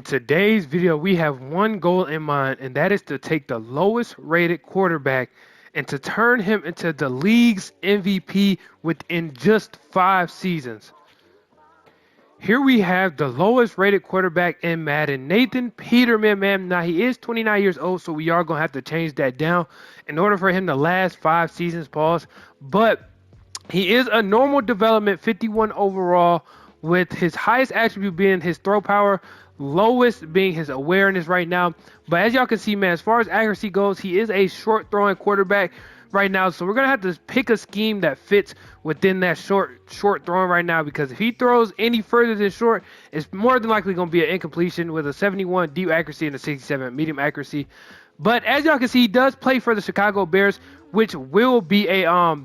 Today's video, we have one goal in mind, and that is to take the lowest rated quarterback and to turn him into the league's MVP within just 5 seasons. Here we have the lowest rated quarterback in Madden, Nathan Peterman, man. Now, he is 29 years old, so we are going to have to change that down in order for him to last 5 seasons, pause. But he is a normal development, 51 overall, with his highest attribute being his throw power, lowest being his awareness right now. But as y'all can see, man, as far as accuracy goes, he is a short throwing quarterback right now. So we're gonna have to pick a scheme that fits within that short throwing right now, because if he throws any further than short, it's more than likely gonna be an incompletion with a 71 deep accuracy and a 67 medium accuracy. But as y'all can see, he does play for the Chicago Bears, which will be a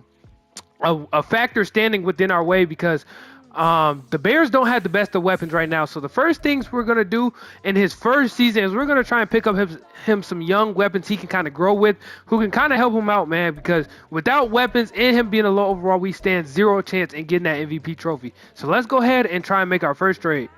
factor standing within our way, because the Bears don't have the best of weapons right now. So the first things we're going to do in his first season is we're going to try and pick up him some young weapons he can kind of grow with, who can kind of help him out, man, because without weapons and him being a low overall, we stand zero chance in getting that MVP trophy. So let's go ahead and try and make our first trade.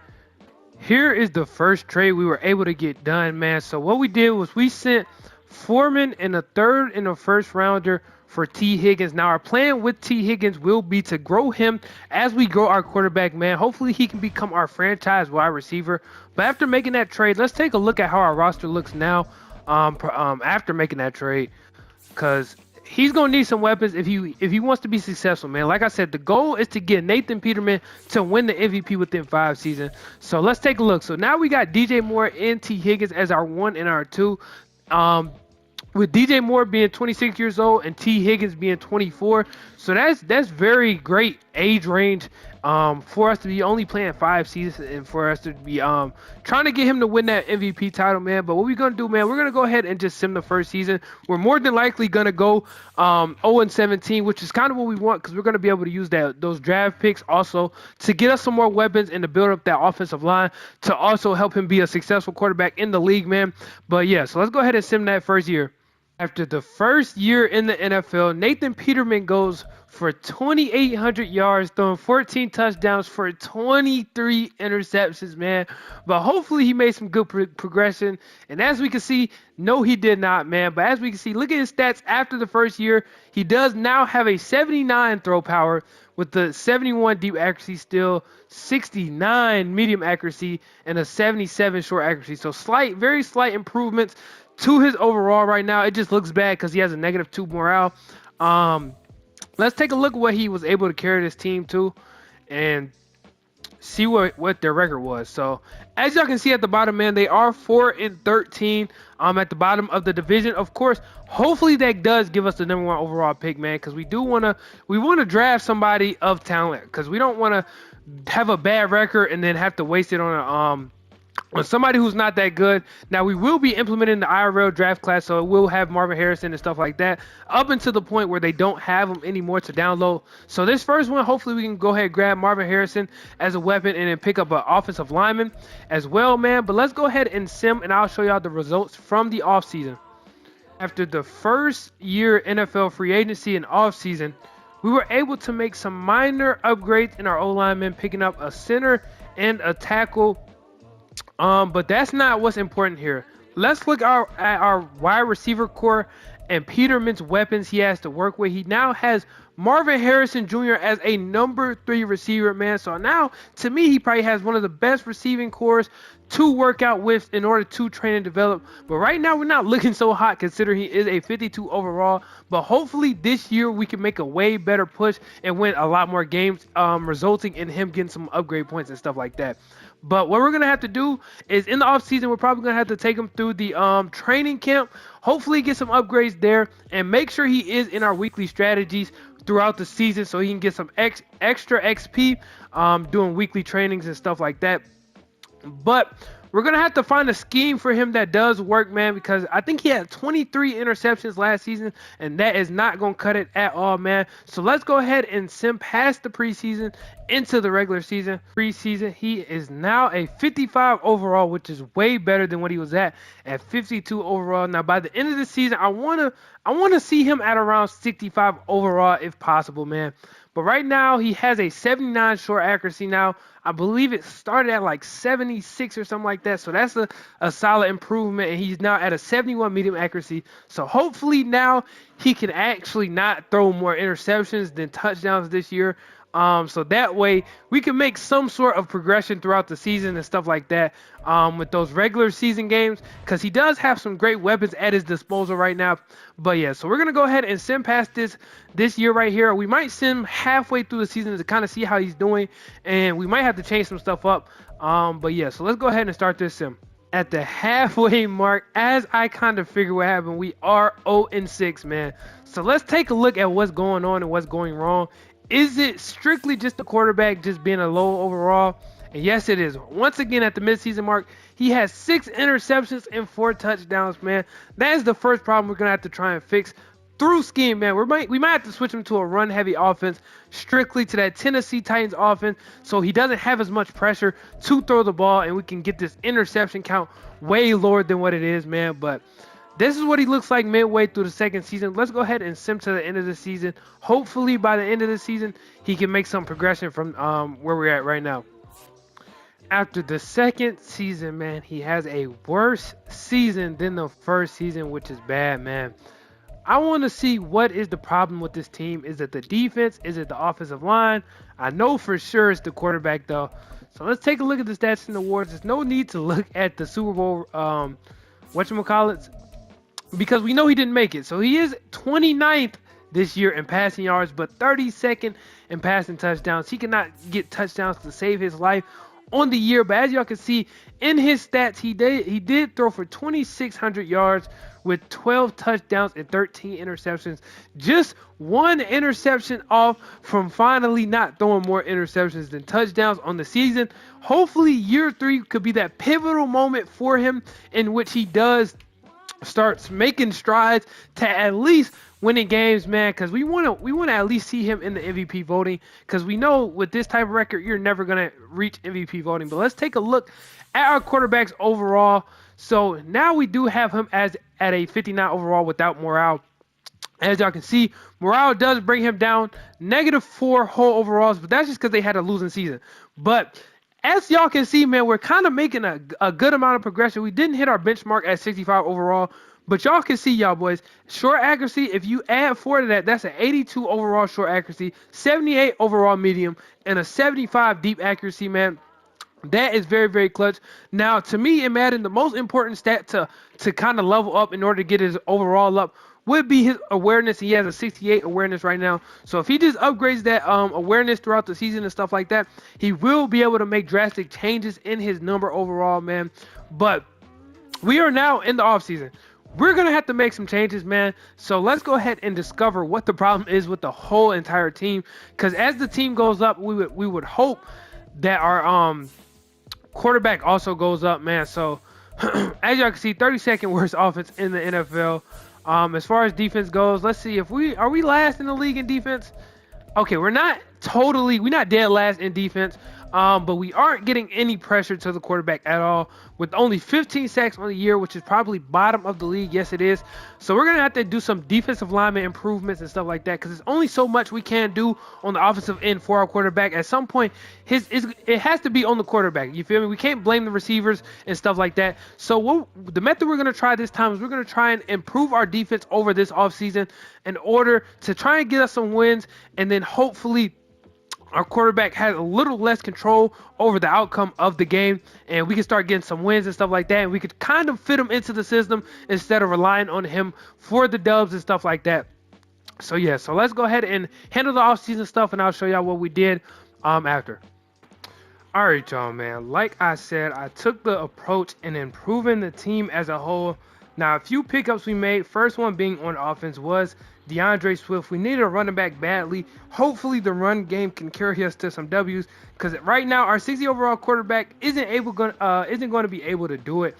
Here is the first trade we were able to get done, man. So what we did was we sent Foreman in a third and a first rounder for T. Higgins. Now, our plan with T. Higgins will be to grow him as we grow our quarterback, man. Hopefully, he can become our franchise wide receiver. But after making that trade, let's take a look at how our roster looks now after making that trade, because he's going to need some weapons if he wants to be successful, man. Like I said, the goal is to get Nathan Peterman to win the MVP within 5 seasons. So let's take a look. So now we got DJ Moore and T. Higgins as our 1 and our 2. With DJ Moore being 26 years old and T. Higgins being 24. So that's very great age range for us to be only playing 5 seasons and for us to be trying to get him to win that MVP title, man. But what we're going to do, man, we're going to go ahead and just sim the first season. We're more than likely going to go 0-17, which is kind of what we want, because we're going to be able to use those draft picks also to get us some more weapons and to build up that offensive line to also help him be a successful quarterback in the league, man. But yeah, so let's go ahead and sim that first year. After the first year in the NFL, Nathan Peterman goes for 2,800 yards, throwing 14 touchdowns for 23 interceptions, man. But hopefully he made some good progression. And as we can see, no, he did not, man. But as we can see, look at his stats after the first year. He does now have a 79 throw power with the 71 deep accuracy still, 69 medium accuracy, and a 77 short accuracy. So very slight improvements to his overall right now. It just looks bad because he has a -2 morale. Let's take a look at what he was able to carry this team to and see what their record was. So as y'all can see at the bottom, man, they are 4-13 at the bottom of the division. Of course, hopefully that does give us the #1 overall pick, man, because we want to draft somebody of talent, because we don't want to have a bad record and then have to waste it on somebody who's not that good. Now, we will be implementing the IRL draft class, so it will have Marvin Harrison and stuff like that up until the point where they don't have them anymore to download. So this first one, hopefully we can go ahead and grab Marvin Harrison as a weapon and then pick up an offensive lineman as well, man. But let's go ahead and sim, and I'll show y'all the results from the offseason. After the first year NFL free agency and offseason, we were able to make some minor upgrades in our O-linemen, picking up a center and a tackle. But that's not what's important here. Let's look at our wide receiver core and Peterman's weapons he has to work with. He now has Marvin Harrison Jr. as a #3 receiver, man. So now, to me, he probably has one of the best receiving cores to work out with in order to train and develop. But right now, we're not looking so hot considering he is a 52 overall. But hopefully this year we can make a way better push and win a lot more games, resulting in him getting some upgrade points and stuff like that. But what we're going to have to do is in the offseason, we're probably going to have to take him through the training camp, hopefully get some upgrades there, and make sure he is in our weekly strategies throughout the season so he can get some extra XP doing weekly trainings and stuff like that. But we're going to have to find a scheme for him that does work, man, because I think he had 23 interceptions last season, and that is not going to cut it at all, man. So let's go ahead and sim past the preseason into the regular season. Preseason, he is now a 55 overall, which is way better than what he was at 52 overall. Now, by the end of the season, I want to see him at around 65 overall if possible, man. But right now, he has a 79 short accuracy now. I believe it started at like 76 or something like that. So that's a solid improvement. And he's now at a 71 medium accuracy. So hopefully now he can actually not throw more interceptions than touchdowns this year. So that way we can make some sort of progression throughout the season and stuff like that with those regular season games, because he does have some great weapons at his disposal right now. But yeah, so we're gonna go ahead and send past this year right here. We might send halfway through the season to kind of see how he's doing, and we might have to change some stuff up. But yeah, so let's go ahead and start this sim. At the halfway mark, as I kind of figure what happened, we are 0-6, man. So let's take a look at what's going on and what's going wrong. Is it strictly just the quarterback just being a low overall? And yes, it is. Once again, at the midseason mark, he has 6 interceptions and 4 touchdowns, man. That is the first problem we're going to have to try and fix through scheme, man. We might have to switch him to a run-heavy offense, strictly to that Tennessee Titans offense, so he doesn't have as much pressure to throw the ball, and we can get this interception count way lower than what it is, man. But this is what he looks like midway through the second season. Let's go ahead and sim to the end of the season. Hopefully, by the end of the season, he can make some progression from where we're at right now. After the second season, man, he has a worse season than the first season, which is bad, man. I want to see what is the problem with this team. Is it the defense? Is it the offensive line? I know for sure it's the quarterback, though. So let's take a look at the stats and awards. There's no need to look at the Super Bowl, whatchamacallits, because we know he didn't make it. So he is 29th this year in passing yards, but 32nd in passing touchdowns. He cannot get touchdowns to save his life on the year, but as y'all can see in his stats, he did throw for 2,600 yards with 12 touchdowns and 13 interceptions. Just one interception off from finally not throwing more interceptions than touchdowns on the season. Hopefully year 3 could be that pivotal moment for him in which he does starts making strides to at least winning games, man, because we want to at least see him in the MVP voting, because we know with this type of record you're never going to reach MVP voting. But let's take a look at our quarterbacks overall. So now we do have him as at a 59 overall without morale. As y'all can see, morale does bring him down -4 whole overalls, but that's just because they had a losing season. But as y'all can see, man, we're kind of making a good amount of progression. We didn't hit our benchmark at 65 overall, but y'all can see, y'all boys, short accuracy, if you add 4 to that, that's an 82 overall short accuracy, 78 overall medium, and a 75 deep accuracy, man. That is very, very clutch. Now, to me in Madden, the most important stat to kind of level up in order to get his overall up would be his awareness. He has a 68 awareness right now. So if he just upgrades that awareness throughout the season and stuff like that, he will be able to make drastic changes in his number overall, man. But we are now in the offseason. We're going to have to make some changes, man. So let's go ahead and discover what the problem is with the whole entire team. Because as the team goes up, we would hope that our quarterback also goes up, man. So as y'all can see, 32nd worst offense in the NFL. As far as defense goes, let's see if we last in the league in defense. Okay, we're not dead last in defense, but we aren't getting any pressure to the quarterback at all, with only 15 sacks on the year, which is probably bottom of the league. Yes, it is. So we're gonna have to do some defensive lineman improvements and stuff like that, because there's only so much we can do on the offensive end for our quarterback. At some point, it has to be on the quarterback. You feel me? We can't blame the receivers and stuff like that. So the method we're gonna try this time is we're gonna try and improve our defense over this offseason in order to try and get us some wins, and then hopefully our quarterback has a little less control over the outcome of the game, and we can start getting some wins and stuff like that, and we could kind of fit him into the system instead of relying on him for the dubs and stuff like that. So yeah, so let's go ahead and handle the offseason stuff, and I'll show y'all what we did after. All right, y'all, man. Like I said, I took the approach in improving the team as a whole. Now, a few pickups we made, first one being on offense, was DeAndre Swift. We needed a running back badly. Hopefully the run game can carry us to some W's, because right now our 60 overall quarterback isn't going to be able to do it.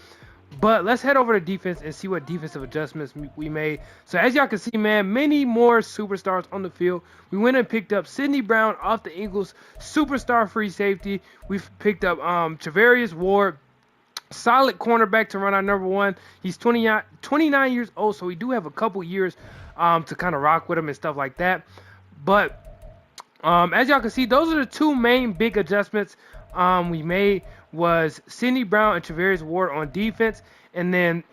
But let's head over to defense and see what defensive adjustments we made. So as y'all can see, man, many more superstars on the field. We went and picked up Sidney Brown off the Eagles, superstar free safety. We've picked up Travarius Ward, solid cornerback to run our number one. He's 29 years old, so we do have a couple years to kind of rock with him and stuff like that. But as y'all can see, those are the two main big adjustments. we made was Sidney Brown and Travarius Ward on defense, and then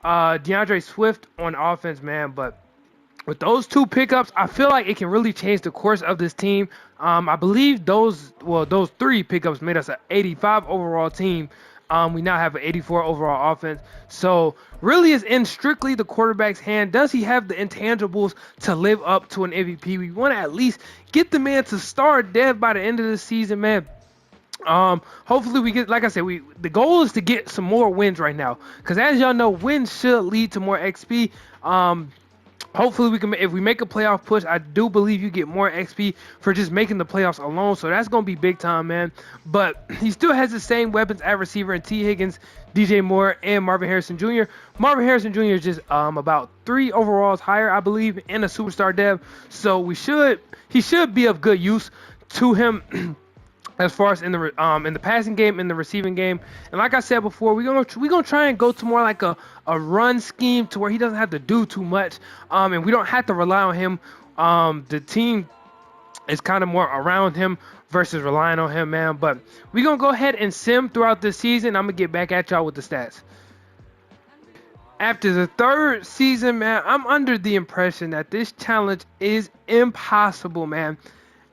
DeAndre Swift on offense, man. But with those two pickups, I feel like it can really change the course of this team. I believe those three pickups made us an 85 overall team. We now have an 84 overall offense. So really it's in strictly the quarterback's hand. Does he have the intangibles to live up to an MVP? We want to at least get the man to start dead by the end of the season, man. Hopefully we get, like I said, the goal is to get some more wins right now. Because as y'all know, wins should lead to more XP. Hopefully we can, if we make a playoff push, I do believe you get more XP for just making the playoffs alone. So that's going to be big time, man. But he still has the same weapons at receiver in T. Higgins, DJ Moore, and Marvin Harrison Jr. Marvin Harrison Jr. is just about 3 overalls higher, I believe, in a superstar dev. So he should be of good use to him. As far as in the passing game, in the receiving game, and like I said before, we're gonna try and go to more like a run scheme to where he doesn't have to do too much, and we don't have to rely on him. The team is kind of more around him versus relying on him, man. But we're gonna go ahead and sim throughout the season. I'm gonna get back at y'all with the stats. After the 3rd season, man, I'm under the impression that this challenge is impossible, man.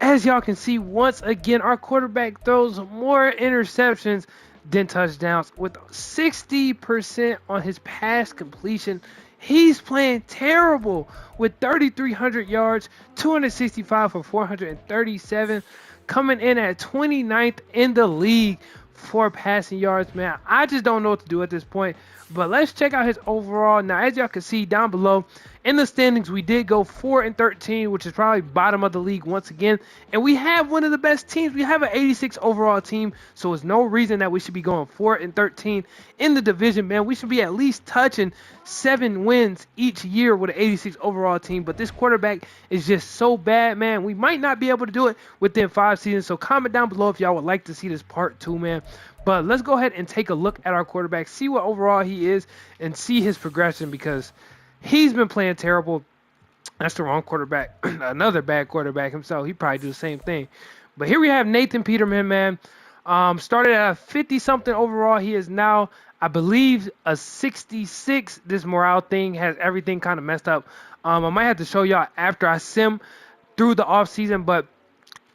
As y'all can see, once again, our quarterback throws more interceptions than touchdowns with 60% on his pass completion. He's playing terrible with 3,300 yards, 265 for 437, coming in at 29th in the league for passing yards, man. I just don't know what to do at this point. But let's check out his overall. Now, as y'all can see down below, in the standings, we did go 4-13, which is probably bottom of the league once again. And we have one of the best teams. We have an 86 overall team, so there's no reason that we should be going 4-13 in the division, man. We should be at least touching 7 wins each year with an 86 overall team. But this quarterback is just so bad, man. We might not be able to do it within 5 seasons. So comment down below if y'all would like to see this part 2, man. But let's go ahead and take a look at our quarterback, see what overall he is, and see his progression because he's been playing terrible. That's the wrong quarterback. Another bad quarterback himself. He probably do the same thing. But here we have Nathan Peterman, man. Started at a 50-something overall. He is now, I believe, a 66. This morale thing has everything kind of messed up. I might have to show y'all after I sim through the offseason, but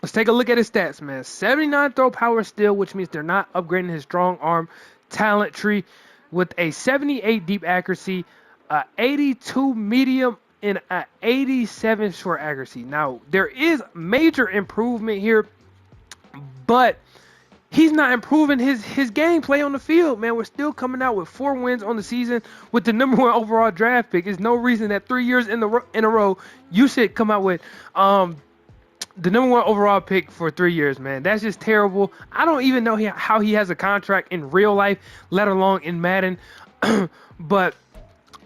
let's take a look at his stats, man. 79 throw power still, which means they're not upgrading his strong arm talent tree, with a 78 deep accuracy, 82 medium, and an 87 short accuracy. Now, there is major improvement here, but he's not improving his gameplay on the field, man. We're still coming out with 4 wins on the season with the number 1 overall draft pick. There's no reason that 3 years in a row you should come out with the number 1 overall pick for 3 years, man. That's just terrible. I don't even know how he has a contract in real life, let alone in Madden. But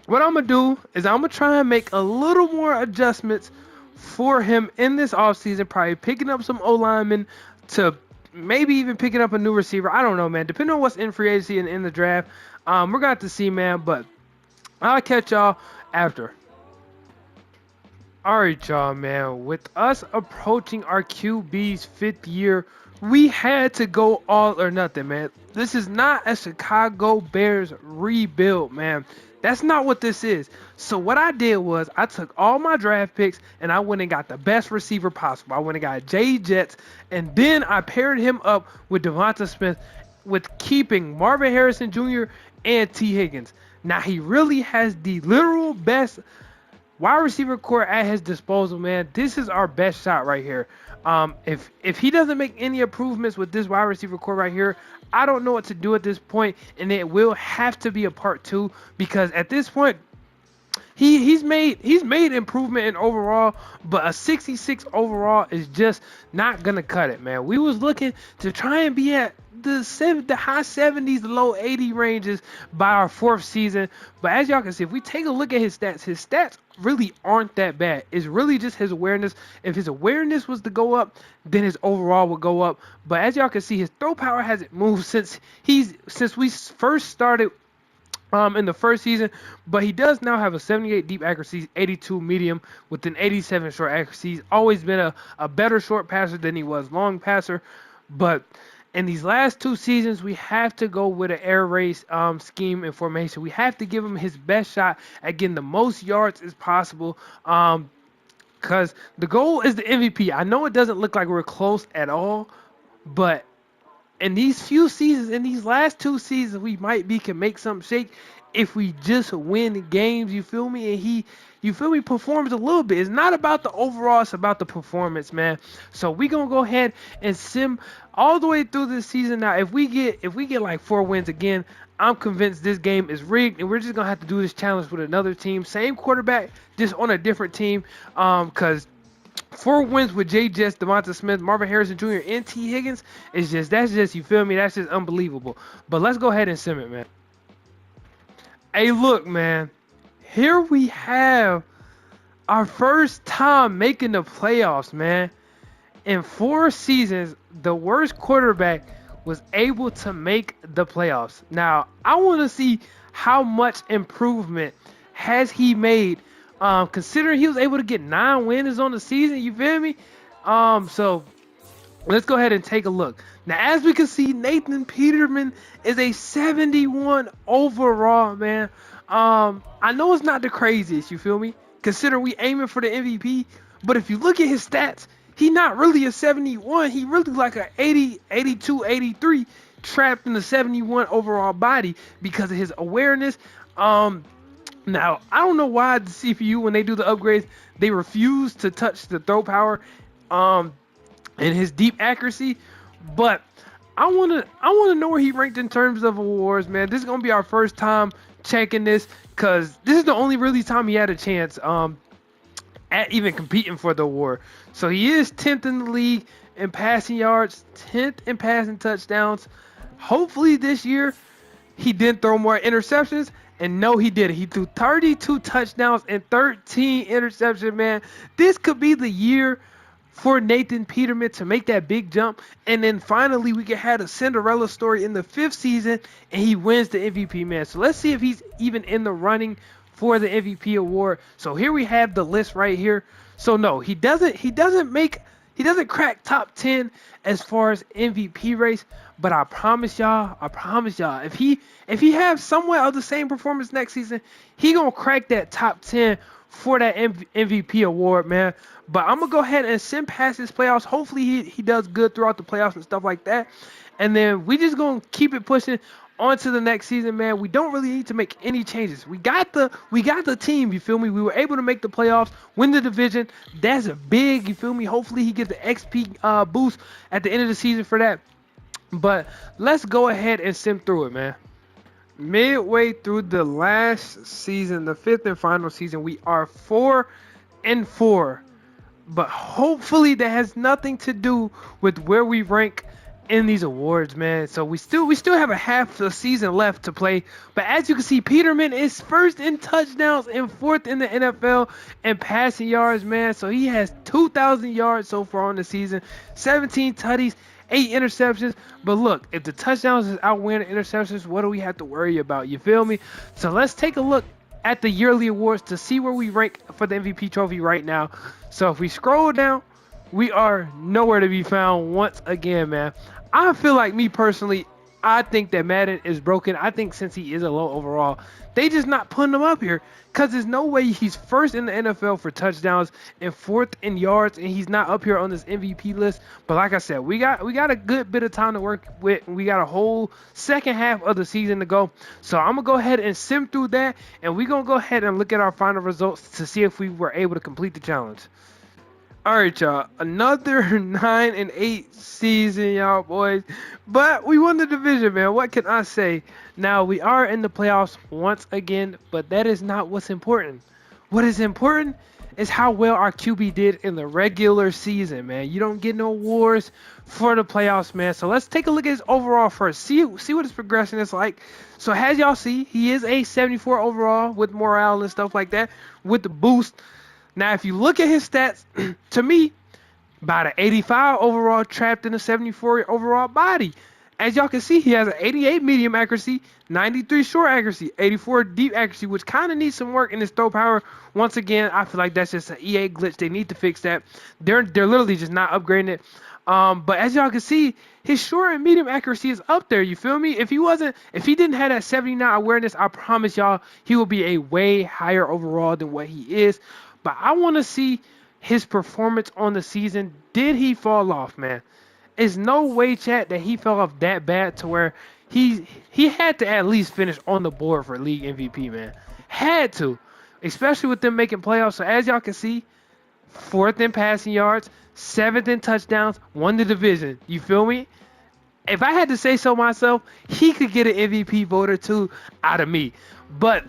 what I'm going to do is I'm going to try and make a little more adjustments for him in this offseason, probably picking up some O-linemen to maybe even picking up a new receiver. I don't know, man. Depending on what's in free agency and in the draft, we're going to have to see, man. But I'll catch y'all after. All right, y'all, man. With us approaching our QB's 5th year, we had to go all or nothing, man. This is not a Chicago Bears rebuild, man. That's not what this is. So what I did was I took all my draft picks and I went and got the best receiver possible. I went and got Jay Jets, and then I paired him up with Devonta Smith with keeping Marvin Harrison Jr. and T. Higgins. Now, he really has the literal best wide receiver core at his disposal, man. This is our best shot right here. If he doesn't make any improvements with this wide receiver core right here, I don't know what to do at this point, and it will have to be a part 2 because at this point he's made improvement in overall, but a 66 overall is just not gonna cut it, man. We was looking to try and be at the high 70s, the low 80 ranges by our 4th season. But as y'all can see, if we take a look at his stats really aren't that bad. It's really just his awareness. If his awareness was to go up, then his overall would go up. But as y'all can see, his throw power hasn't moved since we first started in the 1st season, but he does now have a 78 deep accuracy, 82 medium with an 87 short accuracy. He's always been a better short passer than he was long passer. But In these last 2 seasons, we have to go with an air raid scheme and formation. We have to give him his best shot at getting the most yards as possible. Because the goal is the MVP. I know it doesn't look like we're close at all, but in these few seasons, in these last 2 seasons, we might be can make something shake if we just win games. You feel me? And you feel me, performs a little bit. It's not about the overall, it's about the performance, man. So we gonna go ahead and sim all the way through this season. Now, if we get like 4 wins again, I'm convinced this game is rigged, and we're just gonna have to do this challenge with another team, same quarterback, just on a different team. Cause 4 wins with J. Jess, Devonta Smith, Marvin Harrison Jr., and T. Higgins is that's just, you feel me? That's just unbelievable. But let's go ahead and sim it, man. Hey, look, man. Here we have our first time making the playoffs, man. In 4 seasons, the worst quarterback was able to make the playoffs. Now, I want to see how much improvement has he made, considering he was able to get 9 wins on the season. You feel me? So let's go ahead and take a look. Now, as we can see, Nathan Peterman is a 71 overall, man. I know it's not the craziest, you feel me? Consider we aiming for the MVP, but if you look at his stats, he not really a 71. He really like a 80, 82, 83 trapped in the 71 overall body because of his awareness. Now, I don't know why the CPU, when they do the upgrades, they refuse to touch the throw power and his deep accuracy, but I wanna know where he ranked in terms of awards, man. This is gonna be our first time checking this, because this is the only really time he had a chance at even competing for the award. So he is 10th in the league in passing yards, 10th in passing touchdowns. Hopefully this year he didn't throw more interceptions. And no, he did it. He threw 32 touchdowns and 13 interceptions, man. This could be the year for Nathan Peterman to make that big jump. And then finally we can have a Cinderella story in the 5th season and he wins the MVP, man. So let's see if he's even in the running for the MVP award. So here we have the list right here. So no, he doesn't crack top 10 as far as MVP race, but I promise y'all, if he has somewhat of the same performance next season, he gonna crack that top 10 for that MVP award, man. But I'm gonna go ahead and send past his playoffs. Hopefully he does good throughout the playoffs and stuff like that. And then we just gonna keep it pushing on to the next season, man. We don't really need to make any changes. We got the team, you feel me? We were able to make the playoffs, win the division. That's a big, you feel me? Hopefully he gets the XP boost at the end of the season for that. But let's go ahead and sim through it, man. Midway through the last season, the 5th and final season, we are 4-4. But hopefully that has nothing to do with where we rank in these awards, man. So we still have a half a season left to play. But as you can see, Peterman is 1st in touchdowns and 4th in the NFL in passing yards, man. So he has 2,000 yards so far on the season, 17 tutties, 8 interceptions. But look, if the touchdowns is outweighing the interceptions, what do we have to worry about? You feel me? So let's take a look at the yearly awards to see where we rank for the MVP trophy right now. So if we scroll down, we are nowhere to be found once again, man. I feel like, me personally, I think that Madden is broken. I think since he is a low overall, they just not putting him up here, because there's no way he's 1st in the NFL for touchdowns and 4th in yards, and he's not up here on this MVP list. But like I said, we got a good bit of time to work with. We got a whole second half of the season to go. So I'm gonna go ahead and sim through that, and we're gonna go ahead and look at our final results to see if we were able to complete the challenge. All right, y'all. Another 9-8 season, y'all boys. But we won the division, man. What can I say? Now, we are in the playoffs once again, but that is not what's important. What is important is how well our QB did in the regular season, man. You don't get no awards for the playoffs, man. So let's take a look at his overall first. See what his progression is like. So as y'all see, he is a 74 overall with morale and stuff like that, with the boost. Now, if you look at his stats, to me, about an 85 overall trapped in a 74 overall body. As y'all can see, he has an 88 medium accuracy, 93 short accuracy, 84 deep accuracy, which kind of needs some work in his throw power. Once again, I feel like that's just an EA glitch. They need to fix that. They're literally just not upgrading it. But as y'all can see, his short and medium accuracy is up there. You feel me? If he didn't have that 79 awareness, I promise y'all he will be a way higher overall than what he is. But I want to see his performance on the season. Did he fall off, man? It's no way, chat, that he fell off that bad to where he had to at least finish on the board for league MVP, man. Had to, especially with them making playoffs. So as y'all can see, fourth in passing yards, seventh in touchdowns, won the division. You feel me? If I had to say so myself, he could get an MVP voter too out of me. But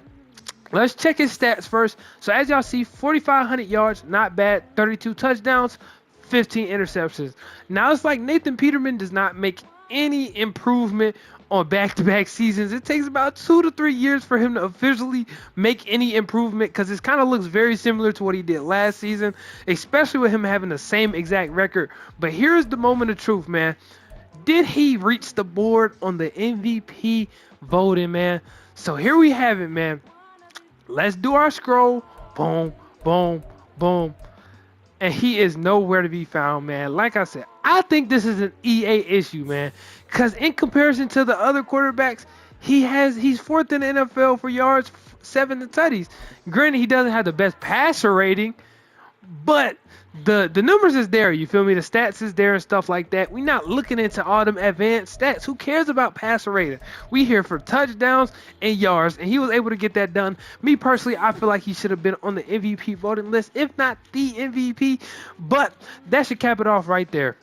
let's check his stats first. So as y'all see, 4,500 yards, not bad. 32 touchdowns, 15 interceptions. Now it's like Nathan Peterman does not make any improvement on back-to-back seasons. It takes about 2 to 3 years for him to officially make any improvement because it kind of looks very similar to what he did last season, especially with him having the same exact record. But here's the moment of truth, man. Did he reach the board on the MVP voting, man? So here we have it, man. Let's do our scroll. Boom, boom, boom. And he is nowhere to be found, man. Like I said, I think this is an EA issue, man. Because in comparison to the other quarterbacks, he's fourth in the NFL for yards, 7 tutties. Granted, he doesn't have the best passer rating, but the numbers is there. You feel me? The stats is there and stuff like that. We're not looking into all them advanced stats. Who cares about passer rating? We here for touchdowns and yards, and he was able to get that done. Me personally, I feel like he should have been on the MVP voting list, if not the MVP. But that should cap it off right there.